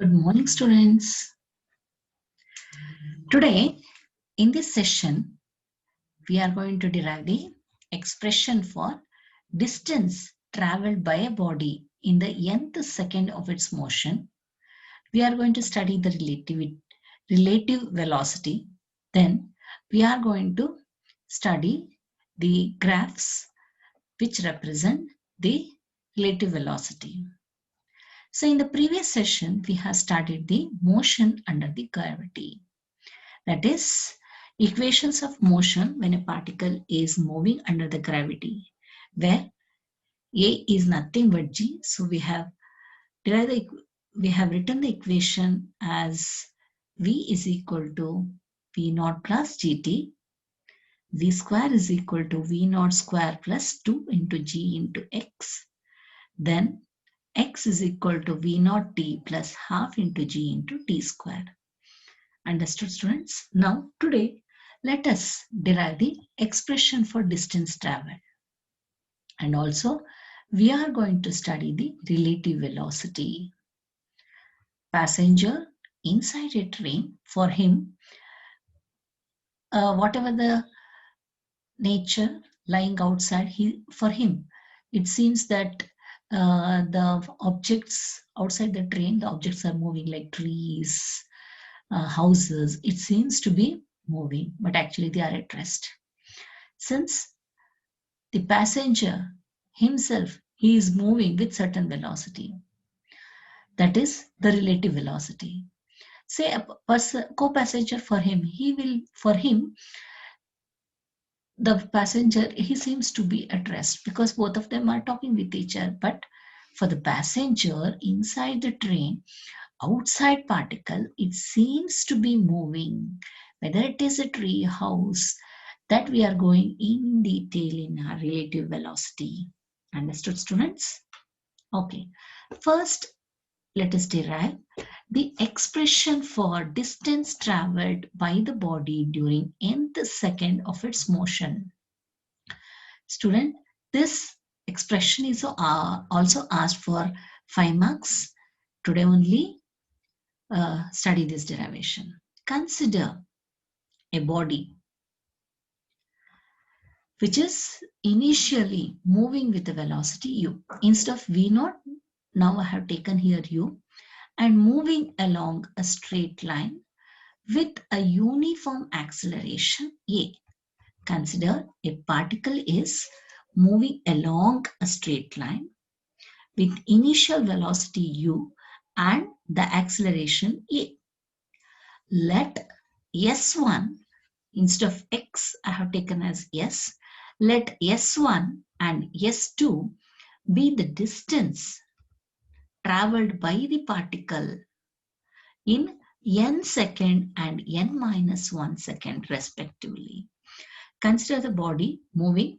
Good morning, students. Today, in this session, we are going to derive the expression for distance traveled by a body in the nth second of its motion. We are going to study the relative velocity. Then, we are going to study the graphs which represent the relative velocity. So, in the previous session, we have studied the motion under the gravity. That is, equations of motion when a particle is moving under the gravity, where A is nothing but G. So we have written the equation as V is equal to V naught plus GT. V square is equal to V naught square plus 2 into G into X. Then X is equal to V naught T plus half into G into T square. Understood, students? Now, today, let us derive the expression for distance traveled. And also, we are going to study the relative velocity. Passenger inside a train, for him, whatever the nature lying outside, for him, it seems that the objects outside the train, the objects are moving like trees, houses. It seems to be moving, but actually they are at rest. Since the passenger himself, he is moving with certain velocity. That is the relative velocity. Say a co-passenger, for him, the passenger, he seems to be at rest because both of them are talking with each other. But for the passenger inside the train, outside particle, it seems to be moving. Whether it is a tree, house, that we are going in detail in our relative velocity. Understood, students? Okay. First, let us derive the expression for distance traveled by the body during nth second of its motion. Student, this expression is also asked for 5 marks. Today only study this derivation. Consider a body which is initially moving with a velocity u. Instead of v naught, now I have taken here u, and moving along a straight line with a uniform acceleration a. Consider a particle is moving along a straight line with initial velocity u and the acceleration a. Let S1, instead of x, I have taken as s. Let S1 and S2 be the distance traveled by the particle in n second and n minus 1 second respectively. Consider the body moving.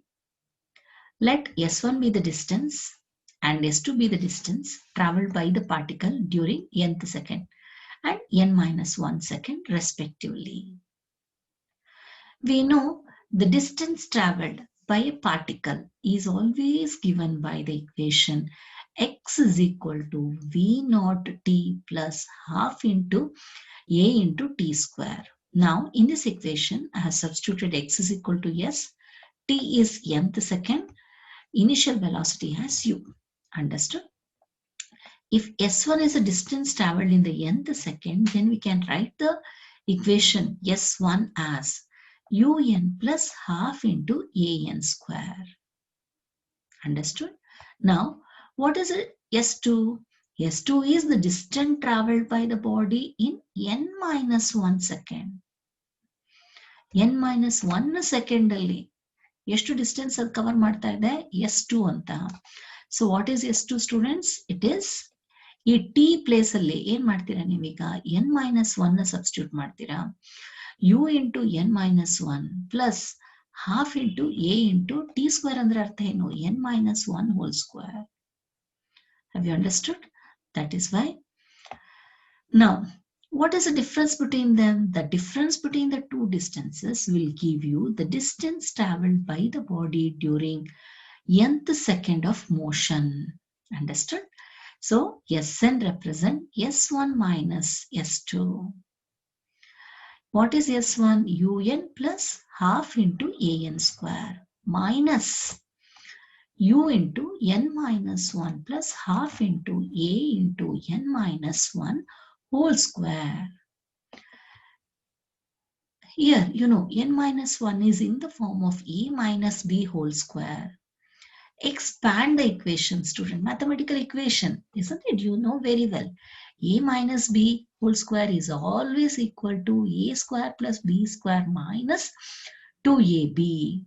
Let S1 be the distance and S2 be the distance traveled by the particle during nth second and n minus 1 second respectively. We know the distance traveled by a particle is always given by the equation x is equal to v naught t plus half into a into t square. Now in this equation I have substituted x is equal to s, t is nth second, initial velocity as u. Understood? If S1 is a distance traveled in the nth second, then we can write the equation S1 as un plus half into an square. Understood? Now, what is it? S2? S2 is the distance traveled by the body in n minus 1 second. n minus 1 second ಅಲ್ಲಿ ಎಷ್ಟು distance ಅದು cover ಮಾಡ್ತಾ ಇದೆ S2 ಅಂತ. So what is S2 students? It is ಈ T place ಅಲ್ಲಿ ಏನ್ ಮಾಡ್ತೀರಾ ನೀವೀಗ n minus 1 ಸಬ್ಸ್ಟಿಟ್ಯೂಟ್ ಮಾಡ್ತೀರಾ. u into n minus 1 plus half into a into t square ಅಂದ್ರೆ ಅರ್ಥ ಏನು? n minus 1 whole square. Have you understood? That is why. Now, what is the difference between them? The difference between the two distances will give you the distance traveled by the body during nth second of motion. Understood? So Sn represent S1 minus S2. What is S1? Un plus half into An square minus U into n minus 1 plus half into A into n minus 1 whole square. Here, n minus 1 is in the form of A minus B whole square. Expand the equation, student. Mathematical equation, isn't it? You know very well. A minus B whole square is always equal to A square plus B square minus 2AB.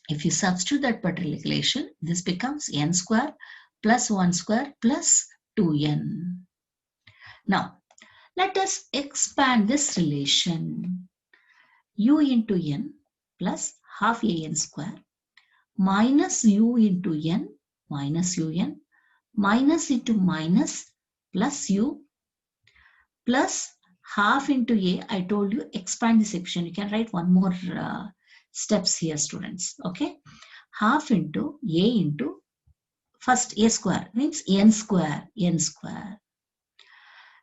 If you substitute that particular equation, this becomes n square plus 1 square plus 2n. Now, let us expand this relation. U into n plus half an square minus u into n minus un minus into minus plus u plus half into a. I told you expand this equation. You can write one more steps here, students. Okay, half into a into first a square means n square,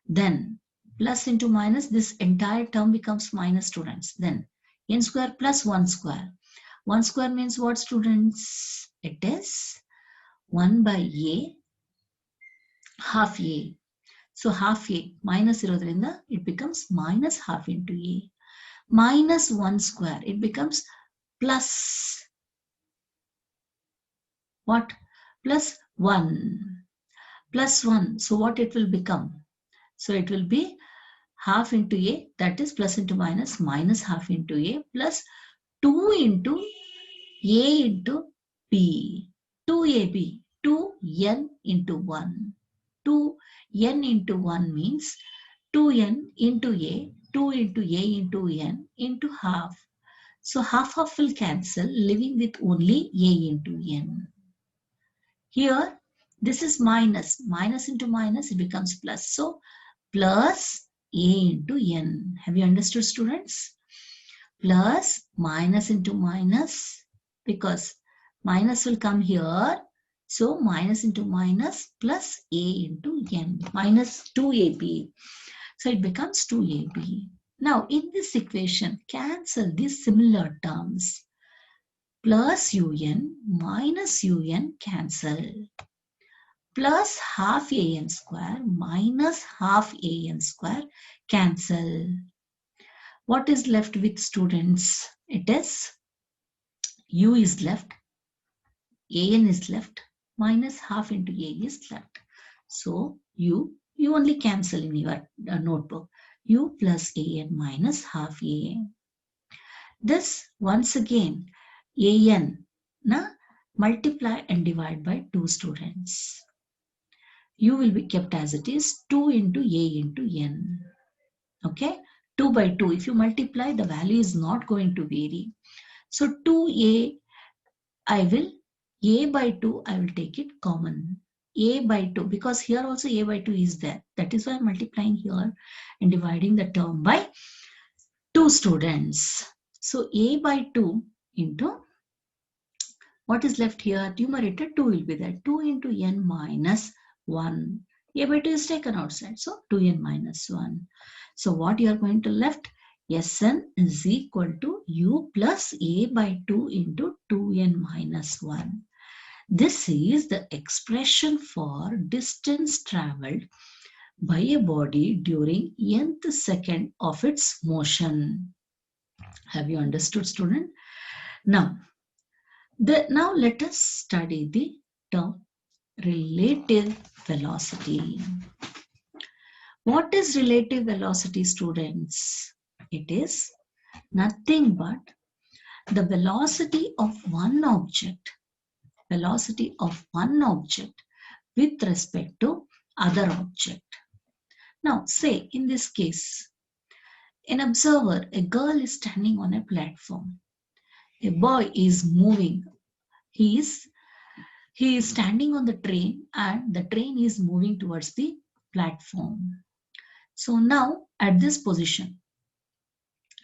then plus into minus, this entire term becomes minus, students. Then n square plus 1 square. 1 square means what, students? It is 1 by a half a. So half a minus irodrinda it becomes minus half into a minus 1 square. It becomes plus what? Plus 1. Plus 1. So what it will become? So it will be half into a, that is plus into minus, minus half into a plus 2 into a into b. 2ab, 2n into 1. 2n into 1 means 2n into a, 2 into a into n into half. So half will cancel, leaving with only a into n. Here, this is minus. Minus into minus, it becomes plus. So, plus a into n. Have you understood, students? Plus minus into minus, because minus will come here. So, minus into minus plus a into n. Minus 2ab. So, it becomes 2ab. Now, in this equation, cancel these similar terms. Plus un minus un cancel. Plus half an square minus half an square cancel. What is left with, students? It is u is left, an is left, minus half into a is left. So you only cancel in your notebook. U plus an minus half a. This once again an multiply and divide by 2, students. U will be kept as it is, 2 into a into n. Okay, 2 by 2. If you multiply, the value is not going to vary. So 2a, a by 2, I will take it common. A by 2, because here also a by 2 is there. That is why I am multiplying here and dividing the term by 2, students. So a by 2 into, what is left here? Numerator 2 will be there. 2 into n minus 1. A by 2 is taken outside. So 2n minus 1. So what you are going to left? Sn is equal to u plus a by 2 into 2n minus 1. This is the expression for distance traveled by a body during nth second of its motion. Have you understood, student? Now let us study the term relative velocity. What is relative velocity, students? It is nothing but the velocity of one object with respect to other object. Now say in this case, an observer, a girl is standing on a platform. A boy is moving. He is standing on the train and the train is moving towards the platform. So now at this position,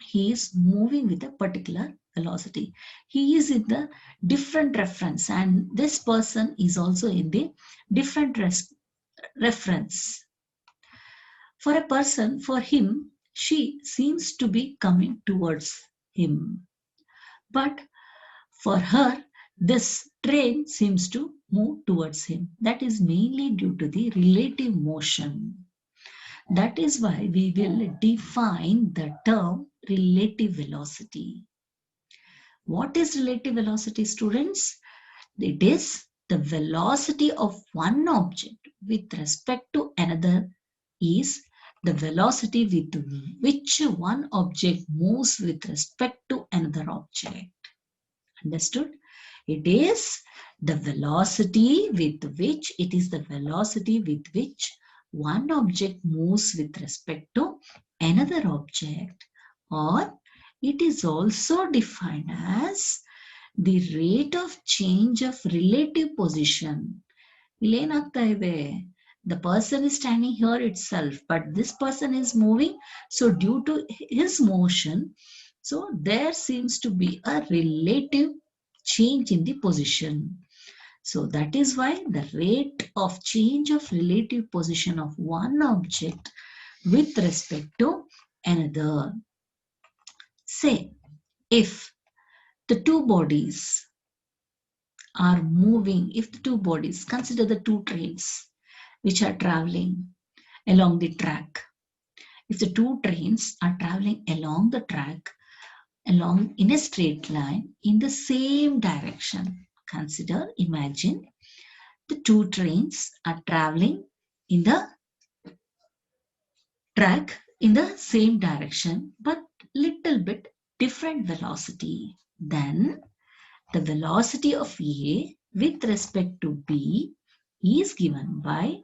he is moving with a particular velocity. He is in the different reference and this person is also in the different reference. For a person, for him, she seems to be coming towards him. But for her, this train seems to move towards him. That is mainly due to the relative motion. That is why we will define the term relative velocity. What is relative velocity, students? It is the velocity of one object with respect to another is the velocity with which one object moves with respect to another object. Understood? It is the velocity with which one object moves with respect to another object, or it is also defined as the rate of change of relative position. ಇಲ್ಲೇನಾಗ್ತಾ ಇದೆ? The person is standing here itself, but this person is moving. So due to his motion, so there seems to be a relative change in the position. So that is why the rate of change of relative position of one object with respect to another. Say, if the two bodies are moving, if the two bodies, consider the two trains which are traveling along the track. If the two trains are traveling along the track, along in a straight line in the same direction, consider, imagine the two trains are traveling in the track in the same direction but little bit different velocity. Then the velocity of A with respect to B is given by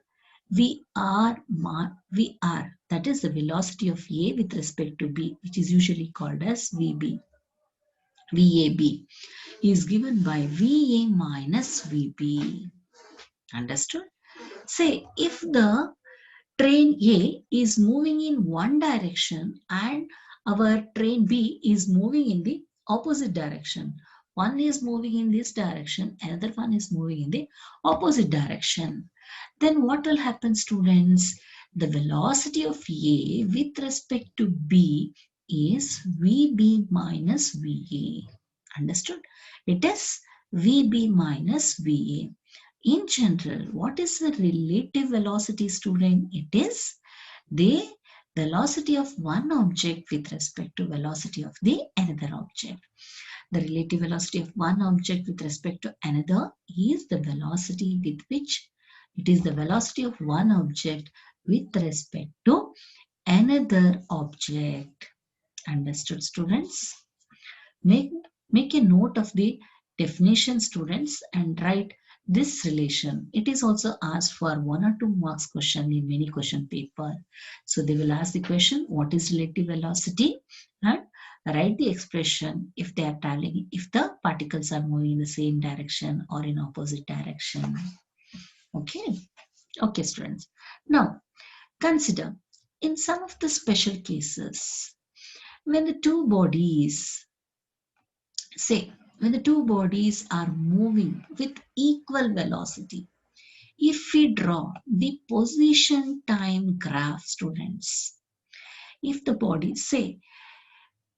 VR, that is the velocity of A with respect to B, which is usually called as VB. VAB is given by VA minus VB. Understood? Say, if the train A is moving in one direction and our train B is moving in the opposite direction. One is moving in this direction, another one is moving in the opposite direction. Then what will happen, students? The velocity of A with respect to B is VB minus VA. Understood? It is VB minus VA. In general, what is the relative velocity, student? It is the velocity of one object with respect to velocity of the another object. The relative velocity of one object with respect to another is the velocity with which it is the velocity of one object with respect to another object. Understood, students? Make a note of the definition, students, and write this relation. It is also asked for 1 or 2 marks question in many question paper. So they will ask the question, what is relative velocity? And write the expression if they are traveling, if the particles are moving in the same direction or in opposite direction. Okay. Okay, students. Now, consider in some of the special cases, when the two bodies, say, when the two bodies are moving with equal velocity, if we draw the position time graph, students, if the bodies, say,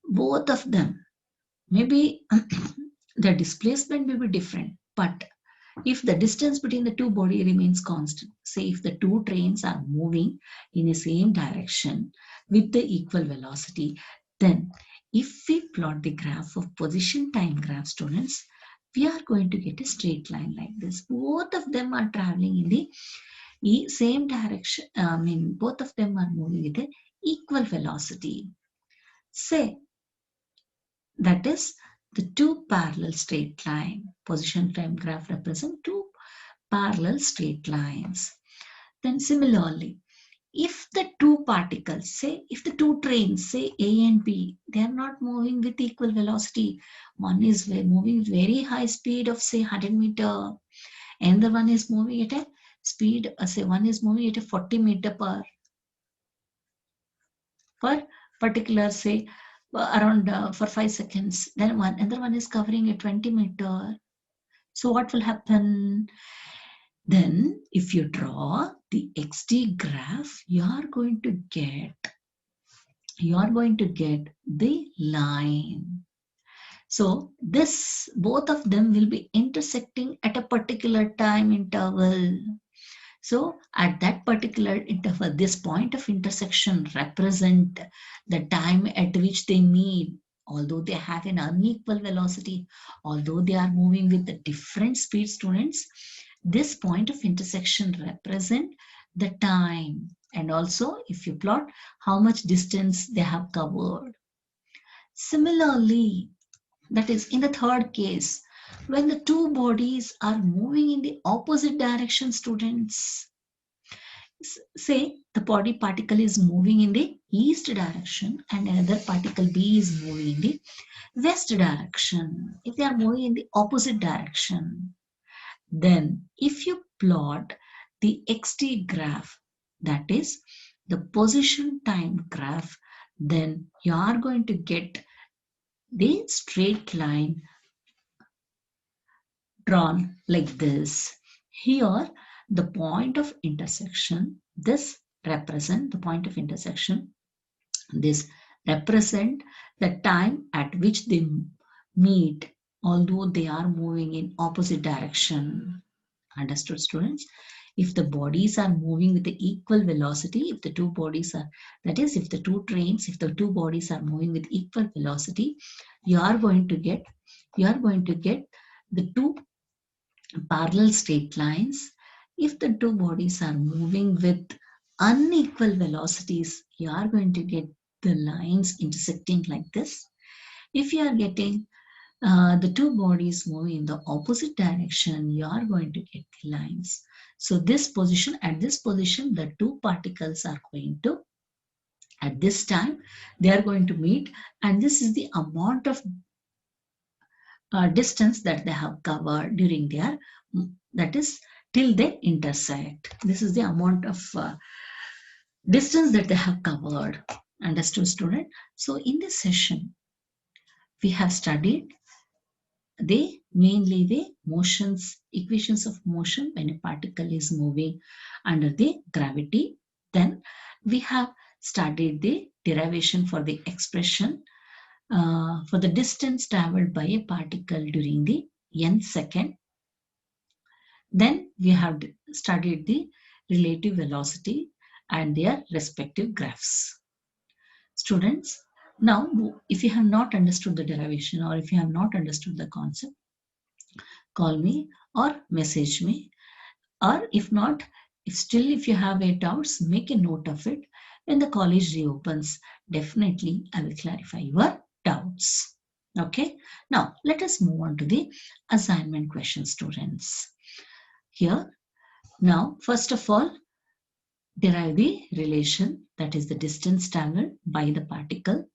both of them, maybe the displacement may be different, but if the distance between the two body remains constant, say if the two trains are moving in the same direction with the equal velocity, then if we plot the graph of position time graph, students, we are going to get a straight line like this. Both of them are traveling in the same direction. Both of them are moving with the equal velocity. Say, that is the two parallel straight line. Position time graph represents two parallel straight lines. Then similarly, if the two particles, say if the two trains, say A and B, they are not moving with equal velocity. One is moving with very high speed of say 100 meter, and the one is moving at a speed, say one is moving at a 40 meter per particular, say around for 5 seconds. Then another one is covering a 20 meter. So what will happen? Then if you draw the xt graph, you are going to get the line. So this, both of them will be intersecting at a particular time interval. So at that particular interval, this point of intersection represent the time at which they meet. Although they have an unequal velocity, although they are moving with the different speed, students, this point of intersection represent the time. And also if you plot how much distance they have covered. Similarly, that is in the third case, when the two bodies are moving in the opposite direction, students, say the body particle is moving in the east direction and another particle B is moving in the west direction. If they are moving in the opposite direction, then if you plot the xt graph, that is the position time graph, then you are going to get the straight line drawn like this. Here, the point of intersection, this represent the point of intersection. This represent the time at which they meet, although they are moving in opposite direction. Understood, students? If the bodies are moving with the equal velocity, if the two bodies are, that is, if the two trains, if the two bodies are moving with equal velocity, you are going to get the two parallel straight lines. If the two bodies are moving with unequal velocities, you are going to get the lines intersecting like this. If you are getting the two bodies moving in the opposite direction, you are going to get the lines. So this position, at this position, the two particles are going to, at this time, they are going to meet, and this is the amount of distance that they have covered during their, that is till they intersect. This is the amount of distance that they have covered. Understood, student? So in this session, we have studied mainly the motions, equations of motion when a particle is moving under the gravity. Then we have studied the derivation for the expression for the distance traveled by a particle during the nth second. Then we have studied the relative velocity and their respective graphs. Students, now if you have not understood the derivation or if you have not understood the concept, call me or message me, or if not, if you have any doubts, make a note of it. When the college reopens, definitely I will clarify your doubts. Okay, now let us move on to the assignment question, students. Here, now first of all, derive the relation, that is the distance traveled by the particle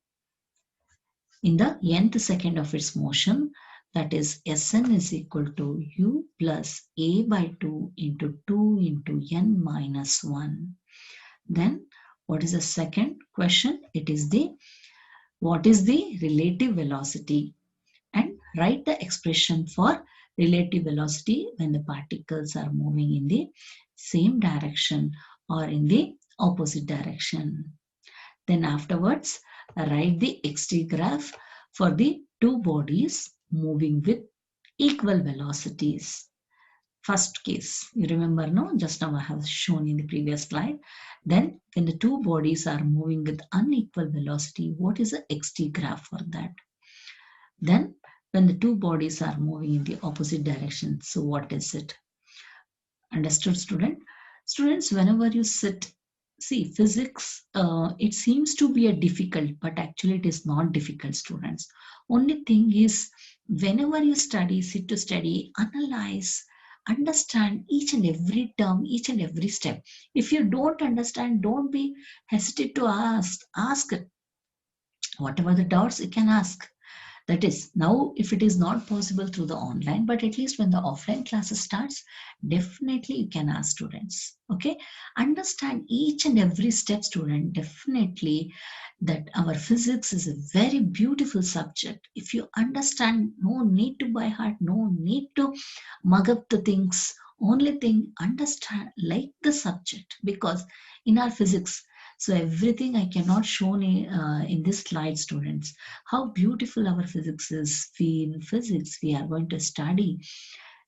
in the nth second of its motion, that is Sn is equal to u plus a by 2 into 2 into n minus 1. Then what is the second question? It is the, what is the relative velocity? And write the expression for relative velocity when the particles are moving in the same direction or in the opposite direction. Then afterwards, write the xt graph for the two bodies moving with equal velocities. First case, you remember, no? Just now I have shown in the previous slide. Then when the two bodies are moving with unequal velocity, what is the xt graph for that? Then when the two bodies are moving in the opposite direction, so what is it? Understood, student? Students, whenever you sit, see physics, it seems to be a difficult, but actually it is not difficult, students. Only thing is, whenever you study, sit to study, analyze, understand each and every term, each and every step. If you don't understand, don't be hesitate to ask it. Whatever the doubts you can ask. That is, now if it is not possible through the online, but at least when the offline classes starts, definitely you can ask students. Okay, understand each and every step, student. Definitely that our physics is a very beautiful subject. If you understand, no need to by heart, no need to mug up the things. only thing, understand like the subject, because in our physics, so everything I cannot show in this slide, students, how beautiful our physics is. We in physics we are going to study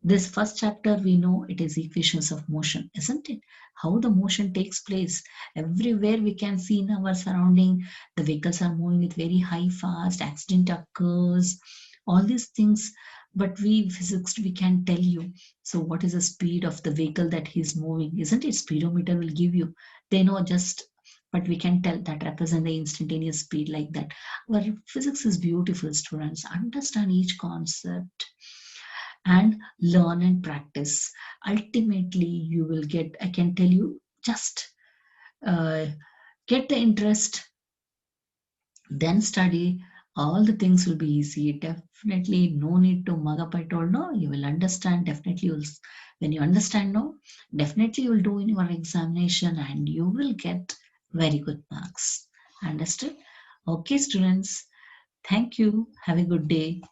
this first chapter. We know it is equations of motion, isn't it? How the motion takes place. Everywhere we can see in our surrounding, the vehicles are moving with very high fast, accident occurs, all these things. But we physics, we can tell you. So what is the speed of the vehicle that he's moving? Isn't it? Speedometer will give you. They know just, but we can tell that represent the instantaneous speed like that. Our physics is beautiful, students. Understand each concept and learn and practice. Ultimately, you will get, I can tell you, just uh, get the interest, then study. All the things will be easy. Definitely, no need to mug up. I told no, you will understand. Definitely, when you understand, no, definitely you will do in your examination and you will get very good marks. Understood? Okay, students. Thank you. Have a good day.